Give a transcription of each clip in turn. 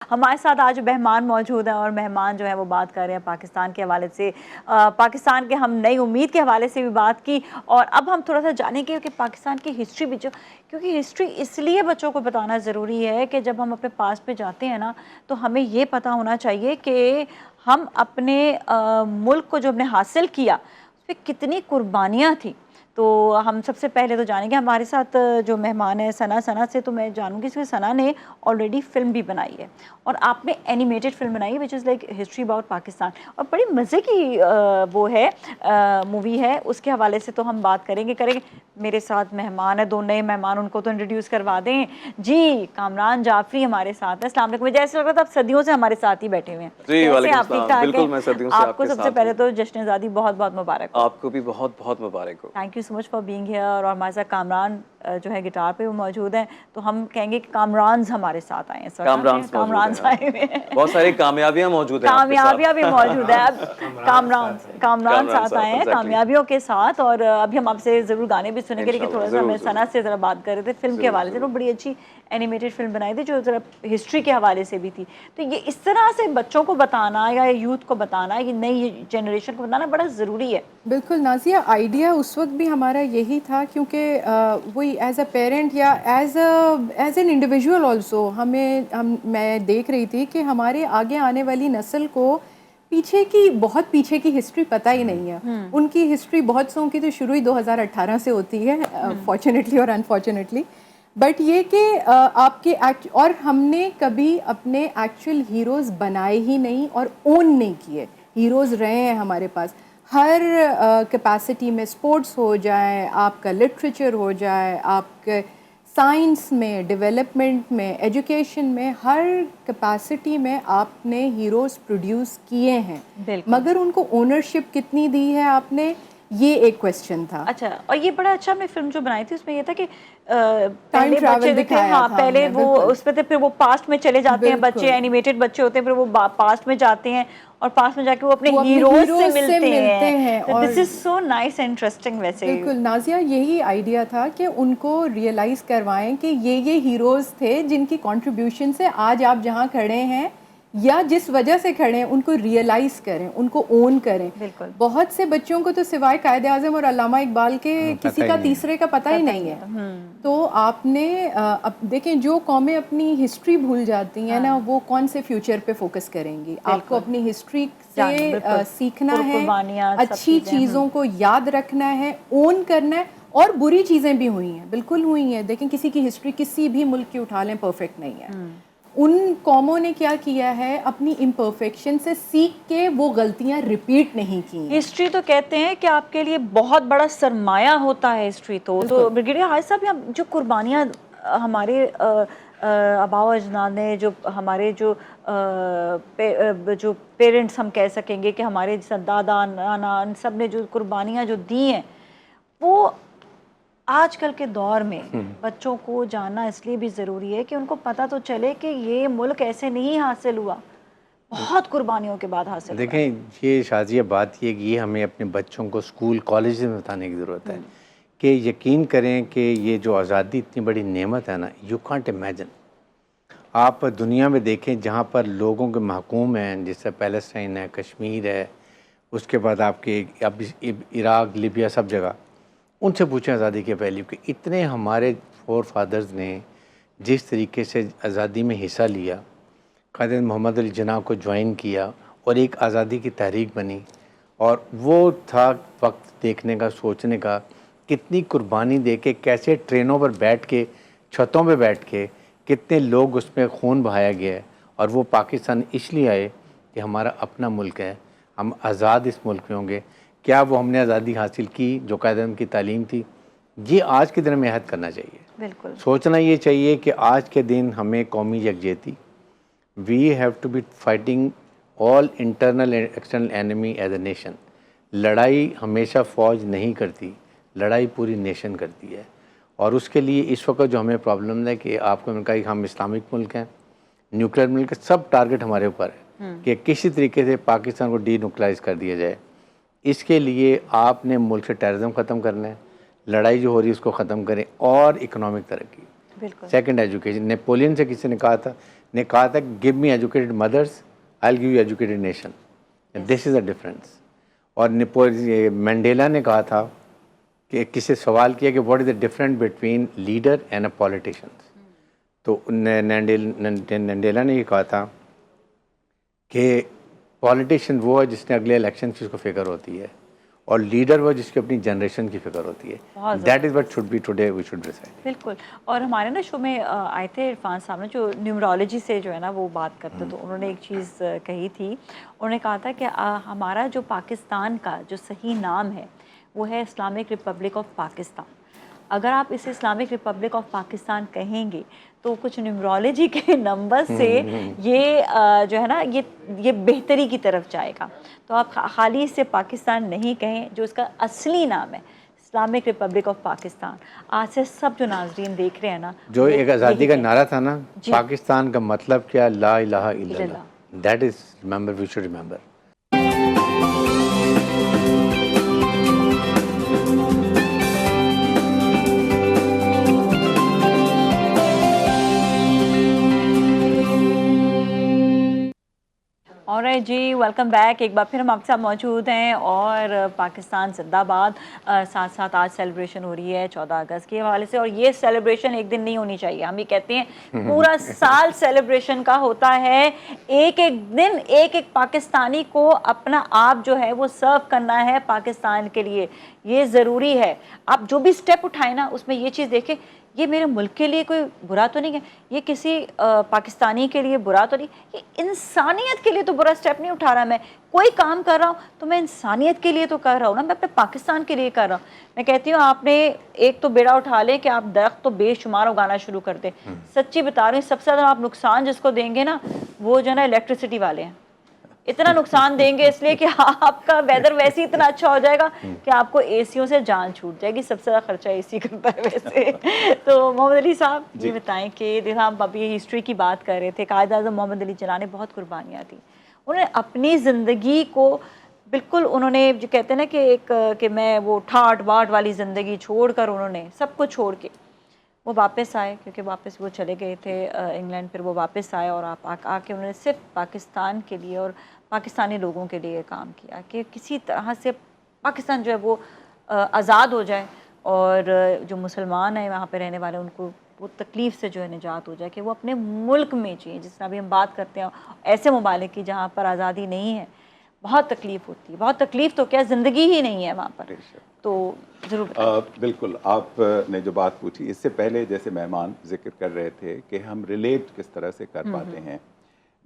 ہمارے ساتھ آج مہمان موجود ہیں اور مہمان جو ہے وہ بات کر رہے ہیں پاکستان کے حوالے سے، پاکستان کے ہم نئی امید کے حوالے سے بھی بات کی، اور اب ہم تھوڑا سا جانیں گے کہ پاکستان کی ہسٹری بھی کیونکہ ہسٹری اس لیے بچوں کو بتانا ضروری ہے کہ جب ہم اپنے پاس پہ جاتے ہیں نا تو ہمیں یہ پتہ ہونا چاہیے کہ ہم اپنے ملک کو جو ہم نے حاصل کیا اس پہ کتنی قربانیاں تھیں۔ تو ہم سب سے پہلے تو جانیں گے ہمارے ساتھ جو مہمان ہے ثنا سے، تو میں جانوں گی کہ ثنا نے آلریڈی فلم بھی بنائی ہے اور آپ نے اینیمیٹڈ فلم بنائی ہے which is like history about Pakistan, اور بڑی مزے کی وہ ہے مووی ہے، اس کے حوالے سے تو ہم بات کریں گے۔ میرے ساتھ مہمان ہیں، دو نئے مہمان، ان کو تو انٹروڈیوس کروا دیں جی۔ کامران جعفری ہمارے ساتھ ہیں، السلام علیکم۔ مجھے ایسا لگ رہا تھا آپ صدیوں سے ہمارے ساتھ ہی بیٹھے ہوئے ہیں۔ جی کیسے وعلیکم آپ؟ ٹھیک السلام، ٹھاک بالکل ہیں؟ میں صدیوں سے آپ کو کے سب سے ساتھ پہلے ہوں۔ تو جشن آزادی بہت بہت مبارک ہو۔ آپ کو بھی بہت بہت مبارک ہو۔ Thank you so much for being here. اور ہمارے ساتھ کامران جو ہے گٹار پہ وہ موجود ہیں، تو ہم کہیں گے کہ کامرانز ہمارے ساتھ آئے ہیں اس وقت۔ کامرانز موجود ہیں، کامرانز آئے ہوئے ہیں، بہت ساری کامیابیاں موجود ہیں آپ کے ساتھ۔ کامیابیاں بھی موجود ہیں۔ اب کامران ساتھ آئے ہیں کامیابیوں کے ساتھ، اور ابھی ہم آپ سے ضرور گانے بھی سنیں گے، لیکن تھوڑا سا میں ثنا سے ذرا بات کر رہے تھے فلم کے حوالے سے۔ وہ بڑی اچھی اینیمیٹڈ فلم بنائی تھی جو ذرا ہسٹری کے حوالے سے بھی تھی، تو یہ اس طرح سے بچوں کو بتانا یا یوتھ کو بتانا، یہ نئی جنریشن کو بتانا بڑا ضروری ہے۔ بالکل نازیہ، آئیڈیا اس وقت بھی ہمارا یہی تھا، کیونکہ وہی ایز اے پیرنٹ یا ایز این انڈیویژول آلسو میں دیکھ رہی تھی کہ ہمارے آگے آنے والی نسل کو بہت پیچھے کی ہسٹری پتہ ہی نہیں ہے۔ ان کی ہسٹری بہت سو کی تو شروع ہی 2018 سے ہوتی ہے، فارچونیٹلی اور انفارچونیٹلی، بٹ یہ کہ آپ کے اور ہم نے کبھی اپنے ایکچوئل ہیروز بنائے ہی نہیں اور اون نہیں کیے۔ ہیروز رہے ہیں ہمارے پاس ہر کیپیسٹی میں، اسپورٹس ہو جائے، آپ کا لٹریچر ہو جائے، آپ کے سائنس میں، ڈیولپمنٹ میں، ایجوکیشن میں، ہر کیپیسٹی میں آپ نے ہیروز پروڈیوس کیے ہیں، مگر ان کو اونرشپ کتنی دی ہے آپ نے، یہ ایک کویسچن تھا۔ اچھا، اور یہ بڑا اچھا ہم نے فلم جو بنائی تھی اس میں یہ تھا کہ ٹائم ٹریول دکھایا تھا، پہلے وہ اس میں تھے، پھر وہ پاسٹ میں چلے جاتے ہیں بچے، اینیمیٹڈ بچے ہوتے ہیں، پھر وہ پاسٹ میں جاتے ہیں اور پاسٹ میں جا کے وہ اپنے ہیروز سے ملتے ہیں۔ تو دس از سو نائس اینڈ انٹرسٹنگ۔ ویسے بالکل نازیہ، یہی آئیڈیا تھا کہ ان کو ریئلائز کروائیں کہ یہ ہیروز تھے جن کی کنٹریبیوشن سے آج آپ جہاں کھڑے ہیں یا جس وجہ سے کھڑے ہیں ان کو ریئلائز کریں، ان کو اون کریں۔ بالکل، بہت سے بچوں کو تو سوائے قائد اعظم اور علامہ اقبال کے کسی کا تیسرے کا پتہ ہی نہیں ہے۔ تو آپ نے دیکھیں، جو قومیں اپنی ہسٹری بھول جاتی ہیں نا، وہ کون سے فیوچر پہ فوکس کریں گی؟ آپ کو اپنی ہسٹری سے سیکھنا ہے، اچھی چیزوں کو یاد رکھنا ہے، اون کرنا ہے، اور بری چیزیں بھی ہوئی ہیں، بالکل ہوئی ہیں۔ دیکھیں کسی کی ہسٹری کسی بھی ملک کی اٹھا لیں، پرفیکٹ نہیں ہے۔ ان قوموں نے کیا کیا ہے، اپنی امپرفیکشن سے سیکھ کے وہ غلطیاں ریپیٹ نہیں کی۔ ہسٹری تو کہتے ہیں کہ آپ کے لیے بہت بڑا سرمایہ ہوتا ہے ہسٹری۔ تو بریگیڈیئر حاج صاحب، جو قربانیاں ہمارے آباء و اجداد نے، جو ہمارے جو پیرنٹس ہم کہہ سکیں گے کہ ہمارے دادا نانا، ان سب نے جو قربانیاں جو دی ہیں، وہ آج کل کے دور میں بچوں کو جاننا اس لیے بھی ضروری ہے کہ ان کو پتہ تو چلے کہ یہ ملک ایسے نہیں حاصل ہوا، بہت قربانیوں کے بعد حاصل ہوا۔ دیکھیں، یہ شازیہ بات یہ ہمیں اپنے بچوں کو اسکول کالج میں بتانے کی ضرورت ہے کہ یقین کریں کہ یہ جو آزادی اتنی بڑی نعمت ہے نا، یو کانٹ امیجن۔ آپ دنیا میں دیکھیں جہاں پر لوگوں کے محکوم ہیں، جیسے پیلسٹائن ہے، کشمیر ہے، اس کے بعد آپ کے اب عراق، لیبیا، سب جگہ، ان سے پوچھیں آزادی کے ویلیو کہ اتنے ہمارے فور فادرز نے جس طریقے سے آزادی میں حصہ لیا، قائد محمد علی جناح کو جوائن کیا اور ایک آزادی کی تحریک بنی، اور وہ تھا وقت دیکھنے کا، سوچنے کا، کتنی قربانی دے کے، کیسے ٹرینوں پر بیٹھ کے، چھتوں پہ بیٹھ کے، کتنے لوگ اس میں خون بہایا گیا ہے، اور وہ پاکستان اس لیے آئے کہ ہمارا اپنا ملک ہے، ہم آزاد اس ملک میں ہوں گے۔ کیا وہ ہم نے آزادی حاصل کی جو قائد اعظم کی تعلیم تھی؟ یہ آج کے دن ہمیں عہد کرنا چاہیے، بالکل سوچنا یہ چاہیے کہ آج کے دن ہمیں قومی یکجہتی، we have to be fighting all internal and external enemy as a nation۔ لڑائی ہمیشہ فوج نہیں کرتی، لڑائی پوری نیشن کرتی ہے، اور اس کے لیے اس وقت جو ہمیں پرابلم ہے کہ آپ کو میں نے کہا کہ ہم اسلامک ملک ہیں، نیوکلیر ملک ہے، سب ٹارگٹ ہمارے اوپر ہے کہ کسی طریقے سے پاکستان کو ڈی نیوکلائز کر دیا جائے۔ اس کے لیے آپ نے ملک سے ٹیررزم ختم کرنا ہے، لڑائی جو ہو رہی ہے اس کو ختم کریں، اور اکنامک ترقی، بالکل۔ Second education. نیپولین سے کسی نے کہا تھا نے کہا تھا give me educated mothers I will give you educated nation. This is a difference. اور مینڈیلا نے کہا تھا کہ کسی سوال کیا کہ what is the different between leader and a politician. تو مینڈیلا نے یہ کہا تھا کہ پولیٹیشین وہ ہے جس نے اگلے الیکشن کی اس کو فکر ہوتی ہے, اور لیڈر وہ جس کی اپنی جنریشن کی فکر ہوتی ہے. That is what should be today we should decide. بالکل. اور ہمارے نا شو میں آئے تھے عرفان صاحب نے جو نیومرولوجی سے جو ہے نا وہ بات کرتے, تو انہوں نے ایک چیز کہی تھی. انہوں نے کہا تھا کہ ہمارا جو پاکستان کا جو صحیح نام ہے وہ ہے اسلامک ریپبلک آف پاکستان. اگر آپ اسے اسلامک ریپبلک آف پاکستان کہیں گے تو کچھ نیومرولوجی کے نمبر سے یہ جو ہے نا یہ بہتری کی طرف جائے گا. تو آپ خالی سے پاکستان نہیں کہیں, جو اس کا اصلی نام ہے اسلامک ریپبلک آف پاکستان. آج سے سب جو ناظرین دیکھ رہے ہیں نا, جو ایک آزادی کا نعرہ تھا نا, پاکستان کا مطلب کیا, لا الہ الا اللہ. That is remember, we should remember. اور جی ویلکم بیک. ایک بار پھر ہم آپ کے ساتھ موجود ہیں, اور پاکستان زندہ باد. ساتھ ساتھ آج سیلیبریشن ہو رہی ہے 14 اگست کے حوالے سے, اور یہ سیلیبریشن ایک دن نہیں ہونی چاہیے. ہم یہ کہتے ہیں پورا سال سیلیبریشن کا ہوتا ہے. ایک ایک دن ایک ایک پاکستانی کو اپنا آپ جو ہے وہ سرو کرنا ہے پاکستان کے لیے. یہ ضروری ہے. آپ جو بھی سٹیپ اٹھائیں نا اس میں یہ چیز دیکھیں, یہ میرے ملک کے لیے کوئی برا تو نہیں ہے, یہ کسی پاکستانی کے لیے برا تو نہیں, یہ انسانیت کے لیے تو برا سٹیپ نہیں اٹھا رہا. میں کوئی کام کر رہا ہوں تو میں انسانیت کے لیے تو کر رہا ہوں نا, میں اپنے پاکستان کے لیے کر رہا ہوں. میں کہتی ہوں آپ نے ایک تو بیڑا اٹھا لیں کہ آپ درخت تو بے شمار اگانا شروع کر دیں. سچی بتا رہی ہوں, سب سے زیادہ آپ نقصان جس کو دیں گے نا وہ جو ہے نا الیکٹریسٹی والے ہیں. اتنا نقصان دیں گے اس لیے کہ آپ کا ویدر ویسے اتنا اچھا ہو جائے گا کہ آپ کو اے سیوں سے جان چھوٹ جائے گی. سب سے زیادہ خرچہ اے سی کرتا ہے ویسے. تو محمد علی صاحب یہ بتائیں کہ ہم ابھی ہسٹری کی بات کر رہے تھے. قائد اعظم محمد علی جناح نے بہت قربانیاں دی. انہوں نے اپنی زندگی کو بالکل, انہوں نے جو کہتے ہیں نا کہ ایک کہ میں وہ ٹھاٹ باٹ والی زندگی چھوڑ کر, انہوں نے سب کو چھوڑ کے وہ واپس آئے, کیونکہ واپس وہ چلے گئے تھے انگلینڈ, پھر وہ واپس آئے اور آ کے انہوں نے صرف پاکستان کے لیے اور پاکستانی لوگوں کے لیے کام کیا کہ کسی طرح سے پاکستان جو ہے وہ آزاد ہو جائے, اور جو مسلمان ہیں وہاں پہ رہنے والے ان کو وہ تکلیف سے جو ہے نجات ہو جائے کہ وہ اپنے ملک میں جئیں. جس طرح ابھی ہم بات کرتے ہیں ایسے ممالک کی جہاں پر آزادی نہیں ہے, بہت تکلیف ہوتی ہے. بہت تکلیف تو کیا, زندگی ہی نہیں ہے وہاں پر. تو ضرور بالکل آپ نے جو بات پوچھی, اس سے پہلے جیسے مہمان ذکر کر رہے تھے کہ ہم ریلیٹ کس طرح سے کر پاتے ہیں,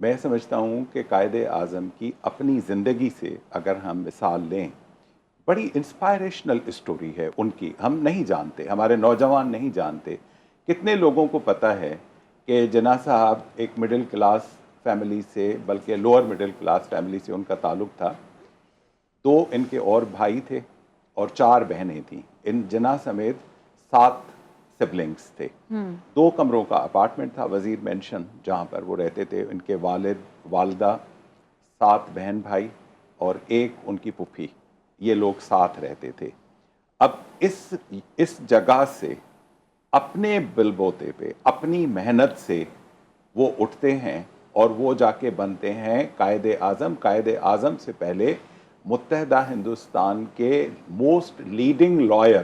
میں سمجھتا ہوں کہ قائد اعظم کی اپنی زندگی سے اگر ہم مثال لیں, بڑی انسپائریشنل اسٹوری ہے ان کی. ہم نہیں جانتے, ہمارے نوجوان نہیں جانتے. کتنے لوگوں کو پتہ ہے کہ جناح صاحب ایک مڈل کلاس فیملی سے, بلکہ لوور مڈل کلاس فیملی سے ان کا تعلق تھا. 2 ان کے اور بھائی تھے اور 4 بہنیں تھیں. ان جناح سمیت 7 سبلنگس تھے. 2 کمروں کا اپارٹمنٹ تھا وزیر مینشن جہاں پر وہ رہتے تھے. ان کے والد, والدہ, 7 بہن بھائی اور 1 ان کی پھوپھی, یہ لوگ ساتھ رہتے تھے. اب اس جگہ سے اپنے بل بوتے پہ اپنی محنت سے وہ اٹھتے ہیں اور وہ جا کے بنتے ہیں قائد اعظم. قائد اعظم سے پہلے متحدہ ہندوستان کے موسٹ لیڈنگ لائر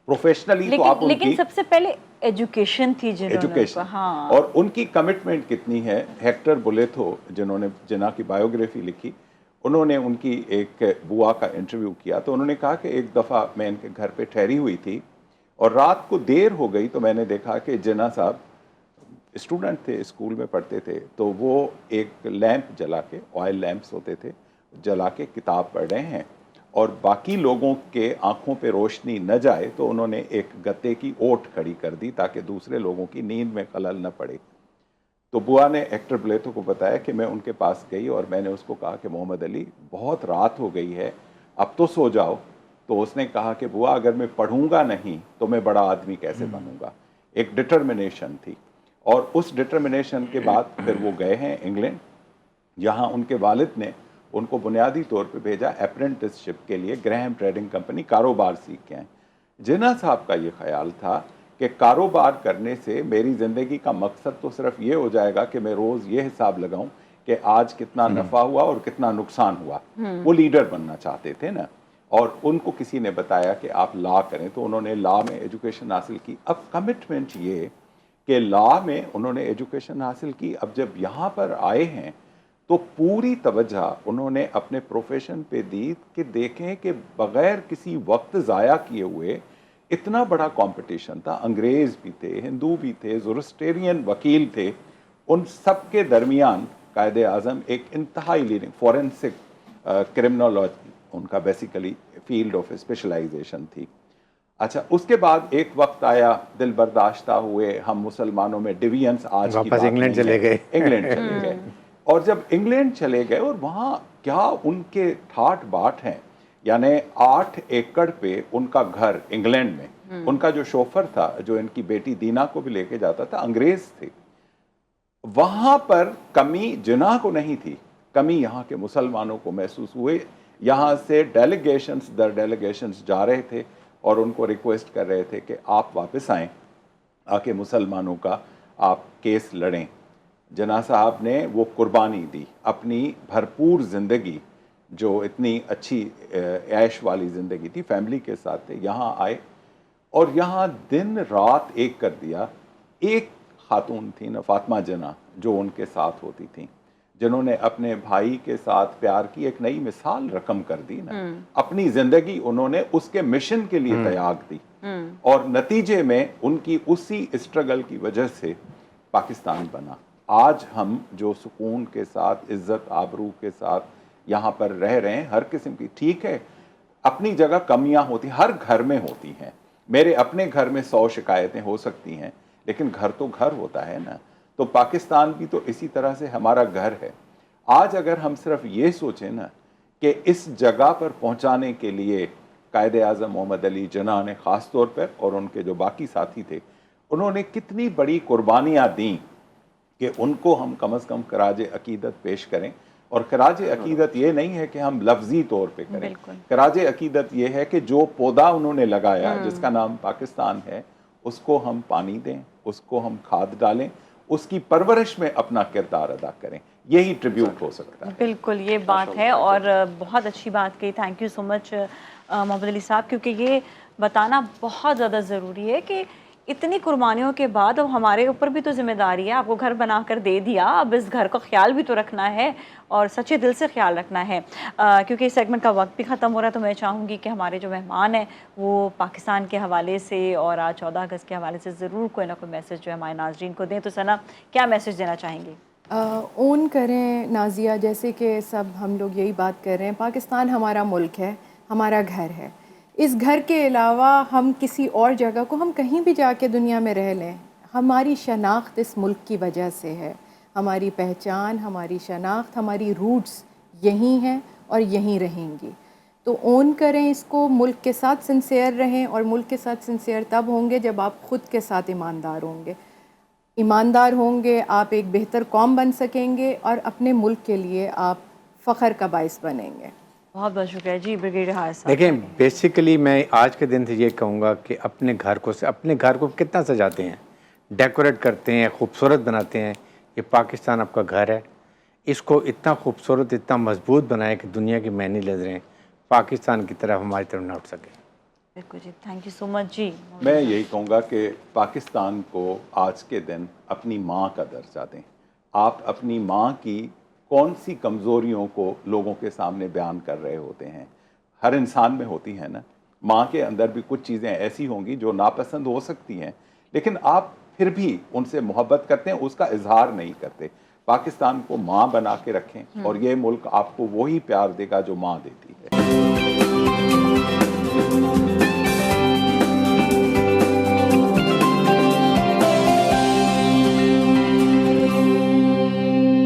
پروفیشنلی. تو آپ لیکن سب سے پہلے ایجوکیشن تھی ایجوکیشن, اور ان کی کمٹمنٹ کتنی ہے. ہیکٹر بولیتھو جنہوں نے جناح کی بایوگرافی لکھی, انہوں نے ان کی ایک بوا کا انٹرویو کیا, تو انہوں نے کہا کہ ایک دفعہ میں ان کے گھر پہ ٹھہری ہوئی تھی اور رات کو دیر ہو گئی, تو میں نے دیکھا کہ جناح صاحب اسٹوڈنٹ تھے, اسکول میں پڑھتے تھے, تو وہ ایک لیمپ جلا کے, آئل لیمپس ہوتے تھے, جلا کے کتاب پڑھ رہے ہیں, اور باقی لوگوں کے آنکھوں پہ روشنی نہ جائے تو انہوں نے ایک گتے کی اوٹ کھڑی کر دی تاکہ دوسرے لوگوں کی نیند میں خلل نہ پڑے. تو بوا نے ایکٹر بلیتھو کو بتایا کہ میں ان کے پاس گئی اور میں نے اس کو کہا کہ محمد علی بہت رات ہو گئی ہے, اب تو سو جاؤ. تو اس نے کہا کہ بوا اگر میں پڑھوں گا نہیں تو میں بڑا آدمی کیسے بنوں گا. ایک ڈٹرمنیشن تھی, اور اس ڈٹرمنیشن کے بعد پھر وہ گئے ہیں انگلینڈ, جہاں ان کے والد نے ان کو بنیادی طور پہ بھیجا اپرینٹس شپ کے لیے. گریہم ٹریڈنگ کمپنی, کاروبار سیکھ کے آئے. جناح صاحب کا یہ خیال تھا کہ کاروبار کرنے سے میری زندگی کا مقصد تو صرف یہ ہو جائے گا کہ میں روز یہ حساب لگاؤں کہ آج کتنا نفع ہوا اور کتنا نقصان ہوا. وہ لیڈر بننا چاہتے تھے نا, اور ان کو کسی نے بتایا کہ آپ لا کریں, تو انہوں نے لا میں ایجوکیشن حاصل کی. اب کمٹمنٹ یہ کہ لا میں انہوں نے ایجوکیشن حاصل کی, اب جب یہاں پر آئے ہیں تو پوری توجہ انہوں نے اپنے پروفیشن پہ دی کہ دیکھیں کہ بغیر کسی وقت ضائع کیے ہوئے, اتنا بڑا کمپٹیشن تھا, انگریز بھی تھے, ہندو بھی تھے, زورسٹیرین وکیل تھے, ان سب کے درمیان قائد اعظم ایک انتہائی لیڈنگ فورینسک کرمنالوجی ان کا بیسیکلی فیلڈ آف اسپیشلائزیشن تھی. اچھا, اس کے بعد ایک وقت آیا, دل برداشتہ ہوئے, ہم مسلمانوں میں ڈویژنس آج کی واپس انگلینڈ چلے گئے. انگلینڈ چلے گئے, اور جب انگلینڈ چلے گئے اور وہاں کیا ان کے ٹھاٹ باٹ ہیں, یعنی 8 ایکڑ پہ ان کا گھر انگلینڈ میں, ان کا جو شوفر تھا جو ان کی بیٹی دینا کو بھی لے کے جاتا تھا, انگریز تھے. وہاں پر کمی جناح کو نہیں تھی, کمی یہاں کے مسلمانوں کو محسوس ہوئے. یہاں سے ڈیلیگیشنز در ڈیلیگیشنز جا رہے تھے اور ان کو ریکویسٹ کر رہے تھے کہ آپ واپس آئیں, آ کے مسلمانوں کا آپ کیس لڑیں. جناح صاحب نے وہ قربانی دی, اپنی بھرپور زندگی جو اتنی اچھی عیش والی زندگی تھی, فیملی کے ساتھ تھے, یہاں آئے اور یہاں دن رات ایک کر دیا. ایک خاتون تھی نا, فاطمہ جناح, جو ان کے ساتھ ہوتی تھیں, جنہوں نے اپنے بھائی کے ساتھ پیار کی ایک نئی مثال رقم کر دی نا, اپنی زندگی انہوں نے اس کے مشن کے لیے تیاگ دی, اور نتیجے میں ان کی اسی اسٹرگل کی وجہ سے پاکستان بنا. آج ہم جو سکون کے ساتھ, عزت آبرو کے ساتھ یہاں پر رہ رہے ہیں, ہر قسم کی, ٹھیک ہے اپنی جگہ کمیاں ہوتی, ہر گھر میں ہوتی ہیں. میرے اپنے گھر میں 100 شکایتیں ہو سکتی ہیں, لیکن گھر تو گھر ہوتا ہے نا. تو پاکستان بھی تو اسی طرح سے ہمارا گھر ہے. آج اگر ہم صرف یہ سوچیں نا کہ اس جگہ پر پہنچانے کے لیے قائد اعظم محمد علی جناح نے خاص طور پر, اور ان کے جو باقی ساتھی تھے, انہوں نے کتنی بڑی قربانیاں دیں کہ ان کو ہم کم از کم خراج عقیدت پیش کریں. اور خراج عقیدت یہ نہیں ہے کہ ہم لفظی طور پہ کریں, خراج عقیدت یہ ہے کہ جو پودا انہوں نے لگایا جس کا نام پاکستان ہے, اس کو ہم پانی دیں, اس کو ہم کھاد ڈالیں, اس کی پرورش میں اپنا کردار ادا کریں. یہی ٹریبیوٹ ہو سکتا ہے. بالکل یہ بات ہے, اور بہت اچھی بات کہی. تھینک یو سو مچ محمد علی صاحب, کیونکہ یہ بتانا بہت زیادہ ضروری ہے کہ اتنی قربانیوں کے بعد اب ہمارے اوپر بھی تو ذمہ داری ہے. آپ کو گھر بنا کر دے دیا, اب اس گھر کا خیال بھی تو رکھنا ہے, اور سچے دل سے خیال رکھنا ہے. کیونکہ اس سیگمنٹ کا وقت بھی ختم ہو رہا ہے, تو میں چاہوں گی کہ ہمارے جو مہمان ہیں وہ پاکستان کے حوالے سے اور آج 14 اگست کے حوالے سے ضرور کوئی نہ کوئی میسج جو ہے ہمارے ناظرین کو دیں. تو ثنا, کیا میسج دینا چاہیں گی؟ اون کریں نازیہ, جیسے کہ سب ہم لوگ یہی بات کر رہے ہیں, پاکستان ہمارا ملک ہے, ہمارا گھر ہے. اس گھر کے علاوہ ہم کسی اور جگہ کو, ہم کہیں بھی جا کے دنیا میں رہ لیں, ہماری شناخت اس ملک کی وجہ سے ہے. ہماری پہچان, ہماری شناخت, ہماری روٹس یہیں ہیں اور یہیں رہیں گی. تو اون کریں اس کو, ملک کے ساتھ سنسیئر رہیں, اور ملک کے ساتھ سنسیئر تب ہوں گے جب آپ خود کے ساتھ ایماندار ہوں گے. ایماندار ہوں گے, آپ ایک بہتر قوم بن سکیں گے, اور اپنے ملک کے لیے آپ فخر کا باعث بنیں گے. بہت بہت شکریہ جی. بریگیڈیئر حارث صاحب, دیکھیں بیسیکلی میں آج کے دن سے یہ کہوں گا کہ اپنے گھر کو کتنا سجاتے ہیں, ڈیکوریٹ کرتے ہیں, خوبصورت بناتے ہیں. یہ پاکستان آپ کا گھر ہے, اس کو اتنا خوبصورت, اتنا مضبوط بنائے کہ دنیا کی مینی نظریں پاکستان کی طرف ہماری طرف نہ اٹھ سکے. بالکل جی, تھینک یو سو مچ جی. میں یہی کہوں گا کہ پاکستان کو آج کے دن اپنی ماں کا درجہ دیں. آپ اپنی ماں کی کون سی کمزوریوں کو لوگوں کے سامنے بیان کر رہے ہوتے ہیں؟ ہر انسان میں ہوتی ہیں نا. ماں کے اندر بھی کچھ چیزیں ایسی ہوں گی جو ناپسند ہو سکتی ہیں, لیکن آپ پھر بھی ان سے محبت کرتے ہیں, اس کا اظہار نہیں کرتے. پاکستان کو ماں بنا کے رکھیں, اور یہ ملک آپ کو وہی پیار دے گا جو ماں دیتی ہے.